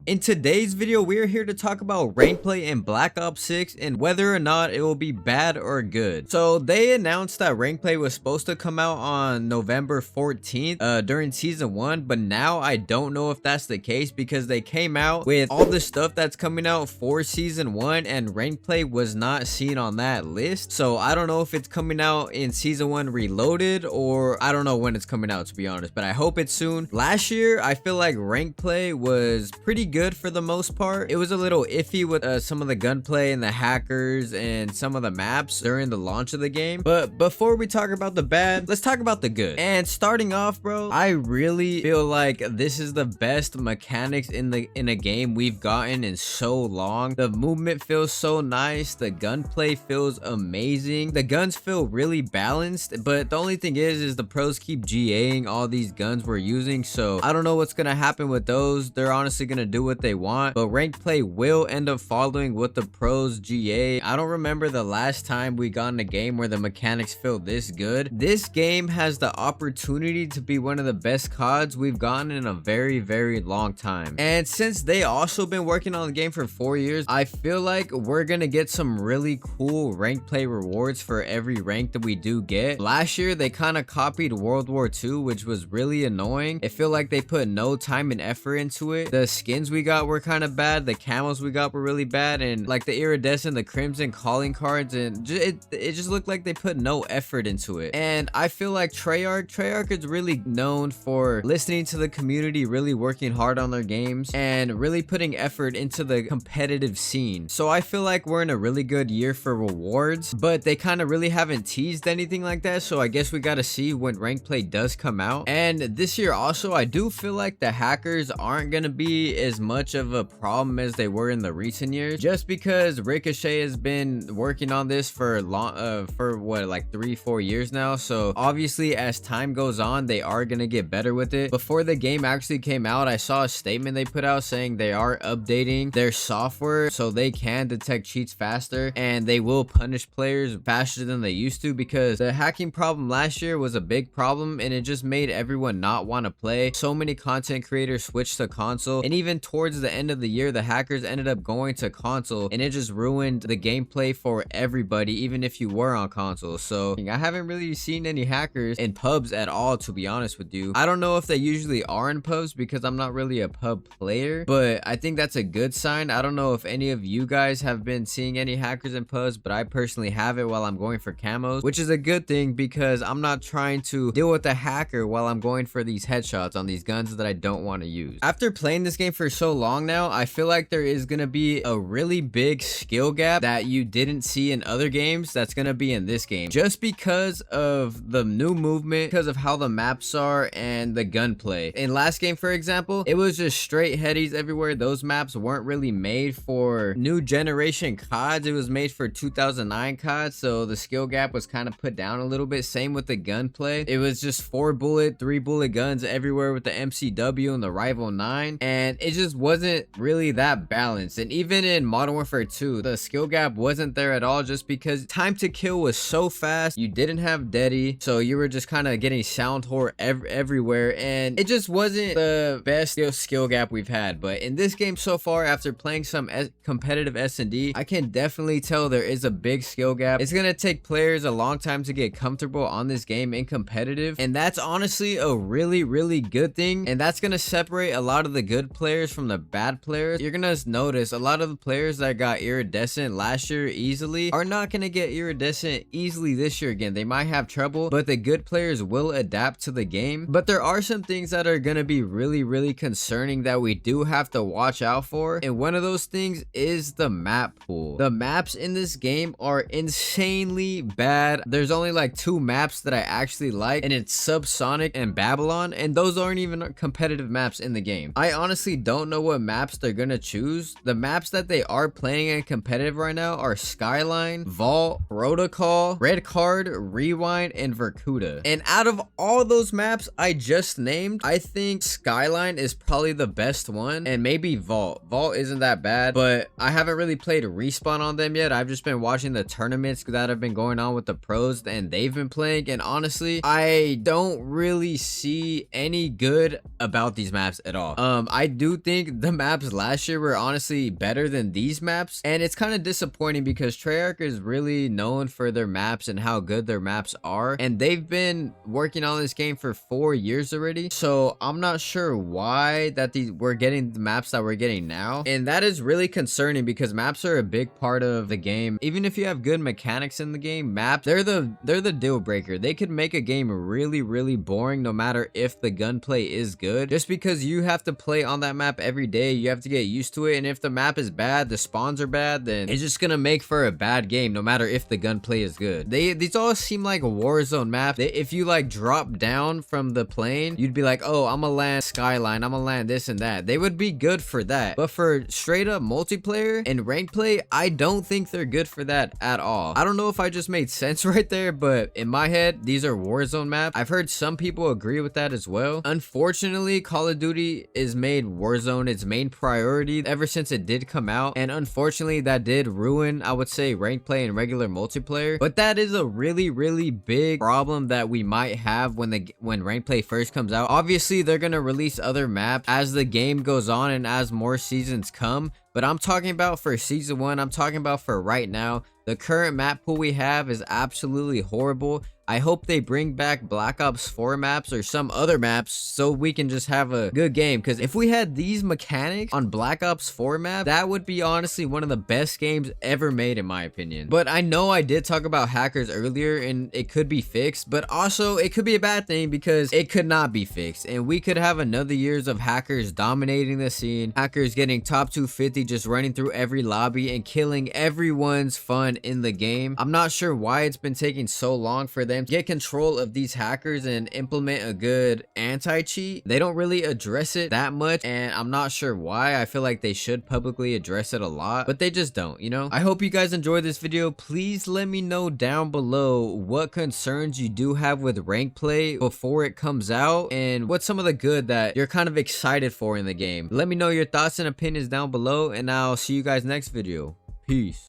In today's video, we're here to talk about rank play in Black Ops 6 and whether or not it will be bad or good. So they announced that rank play was supposed to come out on November 14th during season 1, but now I don't know if that's the case because they came out with all the stuff that's coming out for season 1 and rank play was not seen on that list. So I don't know if it's coming out in season 1 reloaded, or I don't know when it's coming out, to be honest, but I hope it's soon. Last year, I feel like rank play was pretty good for the most part. It was a little iffy with some of the gunplay and the hackers and some of the maps during the launch of the game. But before we talk about the bad, let's talk about the good. And starting off, bro, I really feel like this is the best mechanics in a game we've gotten in so long. The movement feels so nice. The gunplay feels amazing. The guns feel really balanced, but the only thing is the pros keep GAing all these guns we're using, so I don't know what's gonna happen with those. They're honestly gonna do what they want, but rank play will end up following what the pros GA. I don't remember the last time we got in a game where the mechanics feel this good. This game has the opportunity to be one of the best CODs we've gotten in a very long time, and since they also been working on the game for 4 years, I feel like we're gonna get some really cool rank play rewards for every rank that we do get. Last year they kind of copied World War II, which was really annoying. It feel like they put no time and effort into it. The skins we got were kind of bad, the camos we got were really bad, and like the iridescent, the crimson calling cards, and it just looked like they put no effort into it. And I feel like Treyarch is really known for listening to the community, really working hard on their games, and really putting effort into the competitive scene. So I feel like we're in a really good year for rewards, but they kind of really haven't teased anything like that, so I guess we gotta see when rank play does come out. And this year also, I do feel like the hackers aren't gonna be as much of a problem as they were in the recent years, just because Ricochet has been working on this for what, like 3-4 years now. So obviously as time goes on, they are gonna get better with it. Before the game actually came out, I saw a statement they put out saying they are updating their software so they can detect cheats faster, and they will punish players faster than they used to, because the hacking problem last year was a big problem and it just made everyone not want to play. So many content creators switched to console, and even towards the end of the year the hackers ended up going to console, and it just ruined the gameplay for everybody, even if you were on console. So I haven't really seen any hackers in pubs at all, to be honest with you. I don't know if they usually are in pubs because I'm not really a pub player, but I think that's a good sign. I don't know if any of you guys have been seeing any hackers in pubs, but I personally have it while I'm going for camos, which is a good thing because I'm not trying to deal with a hacker while I'm going for these headshots on these guns that I don't want to use. After playing this game for so long now, I feel like there is going to be a really big skill gap that you didn't see in other games that's going to be in this game, just because of the new movement, because of how the maps are and the gunplay. In last game, for example, it was just straight headies everywhere. Those maps weren't really made for new generation CODs. It was made for 2009 CODs, so the skill gap was kind of put down a little bit. Same with the gunplay. It was just 4 bullet, 3 bullet guns everywhere with the MCW and the Rival 9, and it just wasn't really that balanced. And even in Modern Warfare 2, the skill gap wasn't there at all, just because time to kill was so fast. You didn't have Deddy, so you were just kind of getting sound whore everywhere, and it just wasn't the best skill gap we've had. But in this game so far, after playing some competitive S&D, I can definitely tell there is a big skill gap. It's gonna take players a long time to get comfortable on this game in competitive, and that's honestly a really good thing, and that's gonna separate a lot of the good players from the bad players. You're gonna notice a lot of the players that got iridescent last year easily are not gonna get iridescent easily this year again. They might have trouble, but the good players will adapt to the game. But there are some things that are gonna be really concerning that we do have to watch out for, and one of those things is the map pool. The maps in this game are insanely bad. There's only like 2 maps that I actually like, and it's Subsonic and Babylon, and those aren't even competitive maps in the game. I honestly don't know what maps they're gonna choose. The maps that they are playing in competitive right now are Skyline, Vault, Protocol, Red Card, Rewind, and Verkuda. And out of all those maps I just named, I think Skyline is probably the best one, and maybe Vault. Vault isn't that bad, but I haven't really played Respawn on them yet. I've just been watching the tournaments that have been going on with the pros and they've been playing, and honestly I don't really see any good about these maps at all. I do think think the maps last year were honestly better than these maps, and it's kind of disappointing because Treyarch is really known for their maps and how good their maps are, and they've been working on this game for 4 years already. So I'm not sure why that we're getting the maps that we're getting now, and that is really concerning because maps are a big part of the game. Even if you have good mechanics in the game, maps, they're the deal breaker. They could make a game really boring no matter if the gunplay is good, just because you have to play on that map every day. You have to get used to it, and if the map is bad, the spawns are bad, then it's just gonna make for a bad game no matter if the gunplay is good. These all seem like a Warzone map. If you like drop down from the plane, you'd be like, oh, I'm gonna land Skyline, I'm gonna land this and that. They would be good for that, but for straight up multiplayer and rank play, I don't think they're good for that at all. I don't know if I just made sense right there, but in my head, these are Warzone maps. I've heard some people agree with that as well. Unfortunately, Call of Duty is made Warzone its main priority ever since it did come out, and unfortunately that did ruin, I would say, rank play and regular multiplayer. But that is a really big problem that we might have when rank play first comes out. Obviously they're gonna release other maps as the game goes on and as more seasons come, but I'm talking about for season 1, I'm talking about for right now. The current map pool we have is absolutely horrible. I hope they bring back Black Ops 4 maps or some other maps so we can just have a good game, because if we had these mechanics on Black Ops 4 map, that would be honestly one of the best games ever made in my opinion. But I know I did talk about hackers earlier and it could be fixed, but also it could be a bad thing because it could not be fixed, and we could have another years of hackers dominating the scene, hackers getting top 250, just running through every lobby and killing everyone's fun in the game. I'm not sure why it's been taking so long for them to get control of these hackers and implement a good anti-cheat. They don't really address it that much, and I'm not sure why. I feel like they should publicly address it a lot, but they just don't, you know? I hope you guys enjoyed this video. Please let me know down below what concerns you do have with rank play before it comes out, and what's some of the good that you're kind of excited for in the game. Let me know your thoughts and opinions down below, and I'll see you guys next video. Peace.